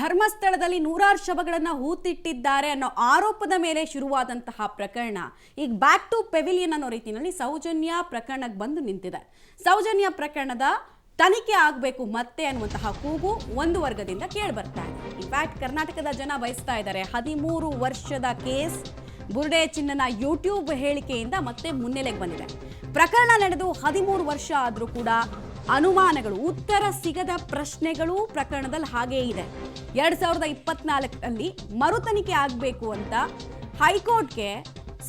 ಧರ್ಮಸ್ಥಳದಲ್ಲಿ ನೂರಾರು ಶವಗಳನ್ನು ಹೂತಿಟ್ಟಿದ್ದಾರೆ ಅನ್ನೋ ಆರೋಪದ ಮೇಲೆ ಶುರುವಾದಂತಹ ಪ್ರಕರಣ ಈಗ ಬ್ಯಾಕ್ ಟು ಪೆವಿಲಿಯನ್ ಅನ್ನೋ ರೀತಿಯಲ್ಲಿ ಸೌಜನ್ಯ ಪ್ರಕರಣಕ್ಕೆ ಬಂದು ನಿಂತಿದೆ. ಸೌಜನ್ಯ ಪ್ರಕರಣದ ತನಿಖೆ ಆಗಬೇಕು ಮತ್ತೆ ಅನ್ನುವಂತಹ ಕೂಗು ಒಂದು ವರ್ಗದಿಂದ ಕೇಳಿ ಬರ್ತಾ ಇದೆ. ಇನ್ಫ್ಯಾಕ್ಟ್ ಕರ್ನಾಟಕದ ಜನ ಬಯಸ್ತಾ ಇದ್ದಾರೆ 13 ವರ್ಷದ ಕೇಸ್ ಬುರ್ಡೆ ಚಿನ್ನನ ಯೂಟ್ಯೂಬ್ ಹೇಳಿಕೆಯಿಂದ ಮತ್ತೆ ಮುನ್ನೆಲೆಗೆ ಬಂದಿದೆ. ಪ್ರಕರಣ ನಡೆದು 13 ವರ್ಷ ಆದರೂ ಕೂಡ ಅನುಮಾನಗಳು, ಉತ್ತರ ಸಿಗದ ಪ್ರಶ್ನೆಗಳು ಪ್ರಕರಣದಲ್ಲಿ ಹಾಗೇ ಇದೆ. 2024ರಲ್ಲಿ ಮರು ತನಿಖೆ ಆಗಬೇಕು ಅಂತ ಹೈಕೋರ್ಟ್ಗೆ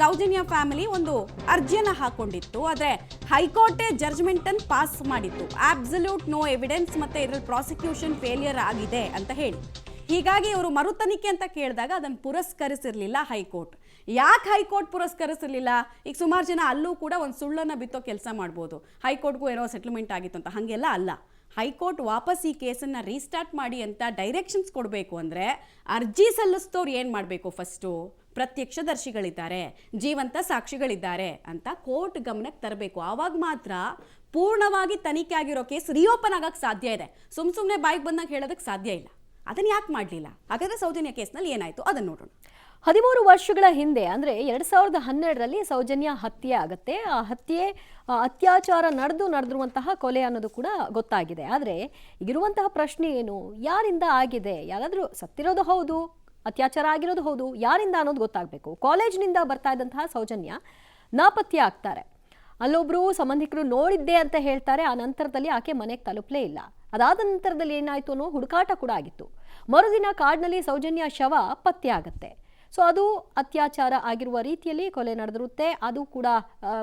ಸೌಜನ್ಯ ಫ್ಯಾಮಿಲಿ ಒಂದು ಅರ್ಜಿಯನ್ನು ಹಾಕೊಂಡಿತ್ತು. ಆದರೆ ಹೈಕೋರ್ಟೇ ಜಡ್ಜ್ಮೆಂಟ್ ಅನ್ನು ಪಾಸ್ ಮಾಡಿತ್ತು, ಅಬ್ಸಲ್ಯೂಟ್ ನೋ ಎವಿಡೆನ್ಸ್ ಮತ್ತೆ ಇದರಲ್ಲಿ ಪ್ರಾಸಿಕ್ಯೂಷನ್ ಫೇಲಿಯರ್ ಆಗಿದೆ ಅಂತ ಹೇಳಿ. ಹೀಗಾಗಿ ಇವರು ಮರು ತನಿಖೆ ಅಂತ ಕೇಳಿದಾಗ ಅದನ್ನು ಪುರಸ್ಕರಿಸಿರಲಿಲ್ಲ ಹೈಕೋರ್ಟ್. ಯಾಕೆ ಹೈಕೋರ್ಟ್ ಪುರಸ್ಕರಿಸಿರಲಿಲ್ಲ? ಈಗ ಸುಮಾರು ಜನ ಅಲ್ಲೂ ಕೂಡ ಒಂದು ಸುಳ್ಳನ್ನು ಬಿತ್ತೋ ಕೆಲಸ ಮಾಡ್ಬೋದು, ಹೈಕೋರ್ಟ್ಗೂ ಏನೋ ಸೆಟಲ್ಮೆಂಟ್ ಆಗಿತ್ತು ಅಂತ. ಹಾಗೆಲ್ಲ ಅಲ್ಲ. ಹೈಕೋರ್ಟ್ ವಾಪಸ್ ಈ ಕೇಸನ್ನು ರೀಸ್ಟಾರ್ಟ್ ಮಾಡಿ ಅಂತ ಡೈರೆಕ್ಷನ್ಸ್ ಕೊಡಬೇಕು ಅಂದರೆ ಅರ್ಜಿ ಸಲ್ಲಿಸಿದವ್ರು ಏನು ಮಾಡಬೇಕು? ಫಸ್ಟು ಪ್ರತ್ಯಕ್ಷದರ್ಶಿಗಳಿದ್ದಾರೆ, ಜೀವಂತ ಸಾಕ್ಷಿಗಳಿದ್ದಾರೆ ಅಂತ ಕೋರ್ಟ್ ಗಮನಕ್ಕೆ ತರಬೇಕು. ಆವಾಗ ಮಾತ್ರ ಪೂರ್ಣವಾಗಿ ತನಿಖೆ ಆಗಿರೋ ಕೇಸ್ ರಿಓಪನ್ ಆಗಕ್ಕೆ ಸಾಧ್ಯ ಇದೆ. ಸುಮ್ಮನೆ ಬಾಯಿಗೆ ಬಂದಾಗ ಹೇಳೋದಕ್ಕೆ ಸಾಧ್ಯ ಇಲ್ಲ. ಅದನ್ನು ಯಾಕೆ ಮಾಡಲಿಲ್ಲ? ಹಾಗಾದರೆ ಸೌಜನ್ಯ ಕೇಸ್ನಲ್ಲಿ ಏನಾಯಿತು ಅದನ್ನು ನೋಡೋಣ. 13 ವರ್ಷಗಳ ಹಿಂದೆ ಅಂದರೆ 2012ರಲ್ಲಿ ಸೌಜನ್ಯ ಹತ್ಯೆ ಆಗುತ್ತೆ. ಆ ಹತ್ಯೆ ಅತ್ಯಾಚಾರ ನಡೆದಿರುವಂತಹ ಕೊಲೆ ಅನ್ನೋದು ಕೂಡ ಗೊತ್ತಾಗಿದೆ. ಆದರೆ ಈಗಿರುವಂತಹ ಪ್ರಶ್ನೆ ಏನು? ಯಾರಿಂದ ಆಗಿದೆ? ಯಾರಾದರೂ ಸತ್ತಿರೋದು ಹೌದು, ಅತ್ಯಾಚಾರ ಆಗಿರೋದು ಹೌದು, ಯಾರಿಂದ ಅನ್ನೋದು ಗೊತ್ತಾಗಬೇಕು. ಕಾಲೇಜಿನಿಂದ ಬರ್ತಾ ಇದ್ದಂತಹ ಸೌಜನ್ಯ ನಾಪತ್ತೆ ಆಗ್ತಾರೆ. ಅಲ್ಲೊಬ್ರು ಸಂಬಂಧಿಕರು ನೋಡಿದ್ದೆ ಅಂತ ಹೇಳ್ತಾರೆ. ಆ ನಂತರದಲ್ಲಿ ಆಕೆ ಮನೆಗೆ ತಲುಪಲೇ ಇಲ್ಲ. ಅದಾದ ನಂತರದಲ್ಲಿ ಏನಾಯಿತು ಅನ್ನೋ ಹುಡುಕಾಟ ಕೂಡ ಆಗಿತ್ತು. ಮರುದಿನ ಕಾಡಿನಲ್ಲಿ ಸೌಜನ್ಯ ಶವ ಪತ್ತೆ ಆಗುತ್ತೆ. ಸೊ ಅದು ಅತ್ಯಾಚಾರ ಆಗಿರುವ ರೀತಿಯಲ್ಲಿ ಕೊಲೆ ನಡೆದಿರುತ್ತೆ. ಅದು ಕೂಡ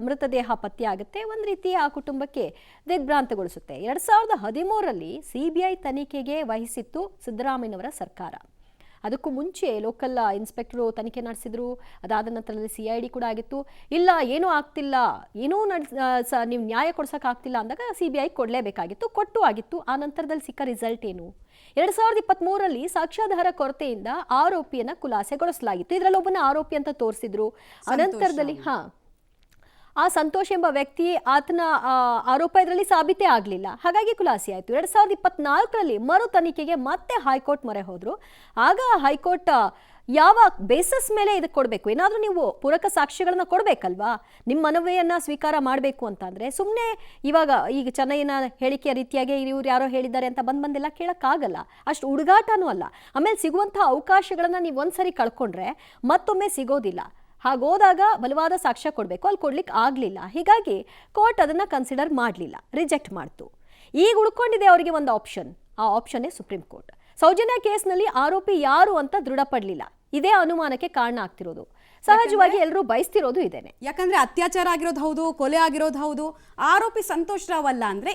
ಮೃತದೇಹ ಪತ್ತೆ ಆಗುತ್ತೆ. ಒಂದು ರೀತಿ ಆ ಕುಟುಂಬಕ್ಕೆ ದಿಗ್ಭ್ರಾಂತಗೊಳಿಸುತ್ತೆ. 2013ರಲ್ಲಿ CBI ತನಿಖೆಗೆ ವಹಿಸಿತ್ತು ಸಿದ್ದರಾಮಯ್ಯನವರ ಸರ್ಕಾರ. ಅದಕ್ಕೂ ಮುಂಚೆ ಲೋಕಲ್ ಇನ್ಸ್ಪೆಕ್ಟರು ತನಿಖೆ ನಡೆಸಿದ್ರು. ಅದಾದ ನಂತರದಲ್ಲಿ CID ಕೂಡ ಆಗಿತ್ತು. ಇಲ್ಲ, ಏನೂ ಆಗ್ತಿಲ್ಲ, ಏನೂ ನೀವು ನ್ಯಾಯ ಕೊಡ್ಸೋಕ್ಕಾಗ್ತಿಲ್ಲ ಅಂದಾಗ CBI ಕೊಡಲೇಬೇಕಾಗಿತ್ತು, ಕೊಟ್ಟು ಆಗಿತ್ತು. ಆ ನಂತರದಲ್ಲಿ ಸಿಕ್ಕ ರಿಸಲ್ಟ್ ಏನು? 2023ರಲ್ಲಿ ಸಾಕ್ಷ್ಯಾಧಾರ ಕೊರತೆಯಿಂದ ಆರೋಪಿಯನ್ನ ಖುಲಾಸೆಗೊಳಿಸಲಾಗಿತ್ತು. ಇದರಲ್ಲಿ ಒಬ್ಬನ ಆರೋಪಿ ಅಂತ ತೋರಿಸಿದ್ರು. ಅನಂತರದಲ್ಲಿ ಆ ಸಂತೋಷ್ ಎಂಬ ವ್ಯಕ್ತಿ, ಆತನ ಆರೋಪ ಇದರಲ್ಲಿ ಸಾಬೀತೆ ಆಗಲಿಲ್ಲ. ಹಾಗಾಗಿ ಖುಲಾಸೆ ಆಯಿತು. 2024ರಲ್ಲಿ ಮರು ತನಿಖೆಗೆ ಮತ್ತೆ ಹೈಕೋರ್ಟ್ ಮೊರೆ ಹೋದ್ರು. ಆಗ ಹೈಕೋರ್ಟ್ ಯಾವ ಬೇಸಸ್ ಮೇಲೆ ಇದಕ್ಕೆ ಕೊಡಬೇಕು, ಏನಾದರೂ ನೀವು ಪೂರಕ ಸಾಕ್ಷ್ಯಗಳನ್ನ ಕೊಡಬೇಕಲ್ವಾ? ನಿಮ್ಮ ಮನವಿಯನ್ನು ಸ್ವೀಕಾರ ಮಾಡಬೇಕು ಅಂತಂದರೆ ಸುಮ್ಮನೆ ಈಗ ಚೆನ್ನೈನ ಹೇಳಿಕೆಯ ರೀತಿಯಾಗಿ ಇವ್ರು ಯಾರೋ ಹೇಳಿದ್ದಾರೆ ಅಂತ ಬಂದೆಲ್ಲ ಕೇಳೋಕ್ಕಾಗಲ್ಲ. ಅಷ್ಟು ಹುಡುಗಾಟನೂ ಅಲ್ಲ. ಆಮೇಲೆ ಸಿಗುವಂಥ ಅವಕಾಶಗಳನ್ನು ನೀವು ಒಂದ್ಸರಿ ಕಳ್ಕೊಂಡ್ರೆ ಮತ್ತೊಮ್ಮೆ ಸಿಗೋದಿಲ್ಲ. ಹಾಗೋದಾಗ ಬಲವಾದ ಸಾಕ್ಷ್ಯ ಕೊಡಬೇಕು, ಅಲ್ಲಿ ಕೊಡ್ಲಿಕ್ಕೆ ಆಗಲಿಲ್ಲ. ಹೀಗಾಗಿ ಕೋರ್ಟ್ ಅದನ್ನು ಕನ್ಸಿಡರ್ ಮಾಡಲಿಲ್ಲ, ರಿಜೆಕ್ಟ್ ಮಾಡ್ತು. ಈಗ ಉಳ್ಕೊಂಡಿದೆ ಅವರಿಗೆ ಒಂದು ಆಪ್ಷನ್. ಆ ಆಪ್ಷನ್ನೇ ಸುಪ್ರೀಂ ಕೋರ್ಟ್. ಸೌಜನ್ಯ ಕೇಸ್ನಲ್ಲಿ ಆರೋಪಿ ಯಾರು ಅಂತ ದೃಢಪಡಲಿಲ್ಲ. ಇದೇ ಅನುಮಾನಕ್ಕೆ ಕಾರಣ ಆಗ್ತಿರೋದು. ಸಹಜವಾಗಿ ಎಲ್ಲರೂ ಬಯಸ್ತಿರೋದು ಇದೇನೆ. ಯಾಕಂದ್ರೆ ಅತ್ಯಾಚಾರ ಆಗಿರೋದು ಹೌದು, ಕೊಲೆ ಆಗಿರೋದು ಹೌದು. ಆರೋಪಿ ಸಂತೋಷ್ ರಾವ್ ಅಲ್ಲ ಅಂದ್ರೆ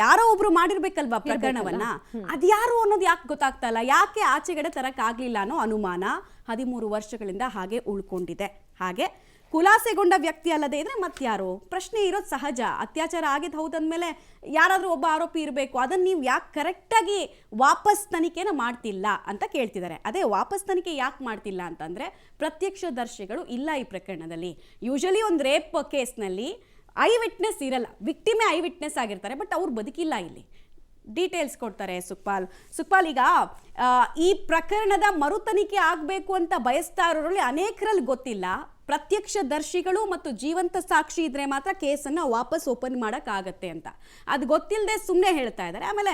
ಯಾರೋ ಒಬ್ರು ಮಾಡಿರ್ಬೇಕಲ್ವಾ ಪ್ರಕರಣವನ್ನ? ಅದ್ಯಾರು ಅನ್ನೋದು ಯಾಕೆ ಗೊತ್ತಾಗ್ತಾ ಇಲ್ಲ? ಯಾಕೆ ಆಚೆಗಡೆ ತರಕ್ ಆಗ್ಲಿಲ್ಲ ಅನ್ನೋ ಅನುಮಾನ 13 ವರ್ಷಗಳಿಂದ ಹಾಗೆ ಉಳ್ಕೊಂಡಿದೆ. ಹಾಗೆ ಖುಲಾಸೆಗೊಂಡ ವ್ಯಕ್ತಿ ಅಲ್ಲದೆ ಇದ್ರೆ ಮತ್ತಾರು? ಪ್ರಶ್ನೆ ಇರೋದು ಸಹಜ. ಅತ್ಯಾಚಾರ ಆಗಿದ್ದು ಹೌದಂದ್ಮೇಲೆ ಯಾರಾದರೂ ಒಬ್ಬ ಆರೋಪಿ ಇರಬೇಕು. ಅದನ್ನು ನೀವು ಯಾಕೆ ಕರೆಕ್ಟಾಗಿ ವಾಪಸ್ ತನಿಖೆನ ಮಾಡ್ತಿಲ್ಲ ಅಂತ ಕೇಳ್ತಿದ್ದಾರೆ. ಅದೇ ವಾಪಸ್ ತನಿಖೆ ಯಾಕೆ ಮಾಡ್ತಿಲ್ಲ ಅಂತಂದರೆ ಪ್ರತ್ಯಕ್ಷದರ್ಶಿಗಳು ಇಲ್ಲ ಈ ಪ್ರಕರಣದಲ್ಲಿ. ಯೂಶಲಿ ಒಂದು ರೇಪ್ ಕೇಸ್ನಲ್ಲಿ ಐ ವಿಟ್ನೆಸ್ ಇರಲ್ಲ, ವಿಕ್ಟಿಮೇ ಐ ವಿಟ್ನೆಸ್ ಆಗಿರ್ತಾರೆ, ಬಟ್ ಅವ್ರು ಬದುಕಿಲ್ಲ. ಇಲ್ಲಿ ಡೀಟೇಲ್ಸ್ ಕೊಡ್ತಾರೆ ಸುಕ್ಪಾಲ್. ಈಗ ಈ ಪ್ರಕರಣದ ಮರು ತನಿಖೆ ಆಗಬೇಕು ಅಂತ ಬಯಸ್ತಾ ಇರೋರಲ್ಲಿ ಅನೇಕರಲ್ಲಿ ಗೊತ್ತಿಲ್ಲ. ಪ್ರತ್ಯಕ್ಷದರ್ಶಿಗಳು ಮತ್ತು ಜೀವಂತ ಸಾಕ್ಷಿ ಇದ್ರೆ ಮಾತ್ರ ಕೇಸನ್ನು ವಾಪಸ್ ಓಪನ್ ಮಾಡೋಕ್ಕಾಗತ್ತೆ ಅಂತ ಅದು ಗೊತ್ತಿಲ್ಲದೆ ಸುಮ್ಮನೆ ಹೇಳ್ತಾ ಇದ್ದಾರೆ. ಆಮೇಲೆ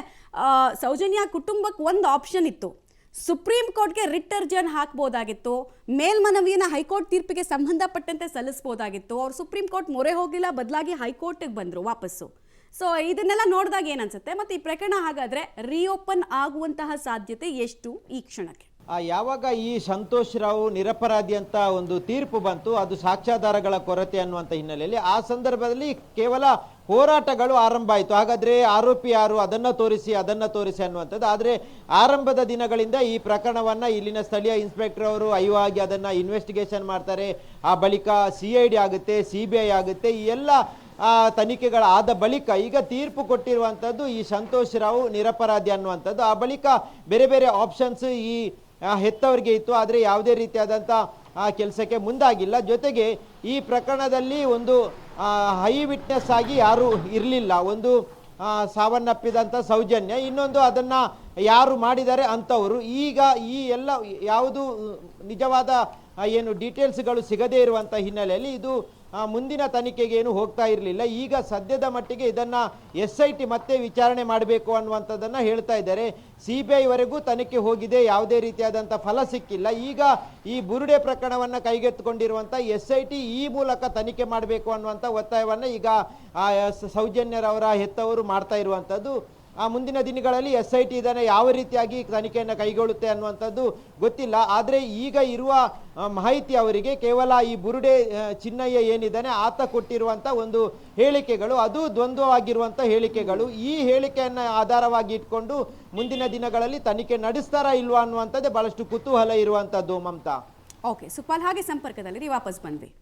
ಸೌಜನ್ಯ ಕುಟುಂಬಕ್ಕೆ ಒಂದು ಆಪ್ಷನ್ ಇತ್ತು, ಸುಪ್ರೀಂ ಕೋರ್ಟ್ಗೆ ರಿಟ್ ಅರ್ಜಿಯನ್ನು ಹಾಕ್ಬೋದಾಗಿತ್ತು, ಮೇಲ್ಮನವಿಯನ್ನು ಹೈಕೋರ್ಟ್ ತೀರ್ಪಿಗೆ ಸಂಬಂಧಪಟ್ಟಂತೆ ಸಲ್ಲಿಸ್ಬೋದಾಗಿತ್ತು. ಅವ್ರು ಸುಪ್ರೀಂ ಕೋರ್ಟ್ ಮೊರೆ ಹೋಗಲಿಲ್ಲ, ಬದಲಾಗಿ ಹೈಕೋರ್ಟಿಗೆ ಬಂದರು ವಾಪಸ್ಸು. ಸೊ ಇದನ್ನೆಲ್ಲ ನೋಡಿದಾಗ ಏನನ್ಸುತ್ತೆ? ಮತ್ತು ಈ ಪ್ರಕರಣ ಹಾಗಾದರೆ ರಿಓಪನ್ ಆಗುವಂತಹ ಸಾಧ್ಯತೆ ಎಷ್ಟು ಈ ಕ್ಷಣಕ್ಕೆ? ಯಾವಾಗ ಈ ಸಂತೋಷ್ ರಾವ್ ನಿರಪರಾಧಿ ಅಂತ ಒಂದು ತೀರ್ಪು ಬಂತು, ಅದು ಸಾಕ್ಷ್ಯಾಧಾರಗಳ ಕೊರತೆ ಅನ್ನುವಂಥ ಹಿನ್ನೆಲೆಯಲ್ಲಿ ಆ ಸಂದರ್ಭದಲ್ಲಿ ಕೇವಲ ಹೋರಾಟಗಳು ಆರಂಭ ಆಯಿತು. ಹಾಗಾದರೆ ಆರೋಪಿ ಯಾರು, ಅದನ್ನು ತೋರಿಸಿ ಅನ್ನುವಂಥದ್ದು. ಆದರೆ ಆರಂಭದ ದಿನಗಳಿಂದ ಈ ಪ್ರಕರಣವನ್ನು ಇಲ್ಲಿನ ಸ್ಥಳೀಯ ಇನ್ಸ್ಪೆಕ್ಟರ್ ಅವರು ಆಗಿ ಅದನ್ನು ಇನ್ವೆಸ್ಟಿಗೇಷನ್ ಮಾಡ್ತಾರೆ. ಆ ಬಳಿಕ CID ಆಗುತ್ತೆ, CBI ಆಗುತ್ತೆ. ಈ ಎಲ್ಲ ತನಿಖೆಗಳಾದ ಬಳಿಕ ಈಗ ತೀರ್ಪು ಕೊಟ್ಟಿರುವಂಥದ್ದು ಈ ಸಂತೋಷ್ ರಾವ್ ನಿರಪರಾಧಿ ಅನ್ನುವಂಥದ್ದು. ಆ ಬಳಿಕ ಬೇರೆ ಬೇರೆ ಆಪ್ಷನ್ಸ್ ಈ ಹೆತ್ತವರಿಗೆ ಇತ್ತು, ಆದರೆ ಯಾವುದೇ ರೀತಿಯಾದಂಥ ಕೆಲಸಕ್ಕೆ ಮುಂದಾಗಿಲ್ಲ. ಜೊತೆಗೆ ಈ ಪ್ರಕರಣದಲ್ಲಿ ಒಂದು ಹೈ ವಿಟ್ನೆಸ್ ಆಗಿ ಯಾರೂ ಇರಲಿಲ್ಲ. ಒಂದು ಸಾವನ್ನಪ್ಪಿದಂಥ ಸೌಜನ್ಯ, ಇನ್ನೊಂದು ಅದನ್ನು ಯಾರು ಮಾಡಿದ್ದಾರೆ ಅಂಥವರು. ಈಗ ಈ ಎಲ್ಲ ಯಾವುದು ನಿಜವಾದ ಏನು ಡೀಟೇಲ್ಸ್ಗಳು ಸಿಗದೇ ಇರುವಂಥ ಹಿನ್ನೆಲೆಯಲ್ಲಿ ಇದು ಮುಂದಿನ ತನಿಖೆಗೆ ಏನು ಹೋಗ್ತಾ ಇರಲಿಲ್ಲ. ಈಗ ಸದ್ಯದ ಮಟ್ಟಿಗೆ ಇದನ್ನು SIT ಮತ್ತೆ ವಿಚಾರಣೆ ಮಾಡಬೇಕು ಅನ್ನುವಂಥದ್ದನ್ನು ಹೇಳ್ತಾ ಇದ್ದಾರೆ. CBI ವರೆಗೂ ತನಿಖೆ ಹೋಗಿದೆ, ಯಾವುದೇ ರೀತಿಯಾದಂಥ ಫಲ ಸಿಕ್ಕಿಲ್ಲ. ಈಗ ಈ ಬುರುಡೆ ಪ್ರಕರಣವನ್ನು ಕೈಗೆತ್ತಿಕೊಂಡಿರುವಂಥ SIT ಈ ಮೂಲಕ ತನಿಖೆ ಮಾಡಬೇಕು ಅನ್ನುವಂಥ ಒತ್ತಾಯವನ್ನು ಈಗ ಸೌಜನ್ಯರವರ ಹೆತ್ತವರು ಮಾಡ್ತಾ ಇರುವಂಥದ್ದು. ಮುಂದಿನ ದಿನಗಳಲ್ಲಿ SIT ಇದನ್ನು ಯಾವ ರೀತಿಯಾಗಿ ತನಿಖೆಯನ್ನು ಕೈಗೊಳ್ಳುತ್ತೆ ಅನ್ನುವಂಥದ್ದು ಗೊತ್ತಿಲ್ಲ. ಆದರೆ ಈಗ ಇರುವ ಮಾಹಿತಿ ಅವರಿಗೆ ಕೇವಲ ಈ ಬುರುಡೆ ಚಿನ್ನಯ್ಯ ಏನಿದ್ದಾನೆ ಆತ ಕೊಟ್ಟಿರುವಂಥ ಒಂದು ಹೇಳಿಕೆಗಳು, ಅದು ದ್ವಂದ್ವವಾಗಿರುವಂಥ ಹೇಳಿಕೆಗಳು. ಈ ಹೇಳಿಕೆಯನ್ನು ಆಧಾರವಾಗಿ ಇಟ್ಕೊಂಡು ಮುಂದಿನ ದಿನಗಳಲ್ಲಿ ತನಿಖೆ ನಡೆಸ್ತಾರಾ ಇಲ್ವಾ ಅನ್ನುವಂಥದ್ದೇ ಬಹಳಷ್ಟು ಕುತೂಹಲ ಇರುವಂಥದ್ದು ಮಮತಾ. ಓಕೆ ಸುಪಾಲ್, ಹಾಗೆ ಸಂಪರ್ಕದಲ್ಲಿ ವಾಪಸ್ ಬಂದ್ವಿ.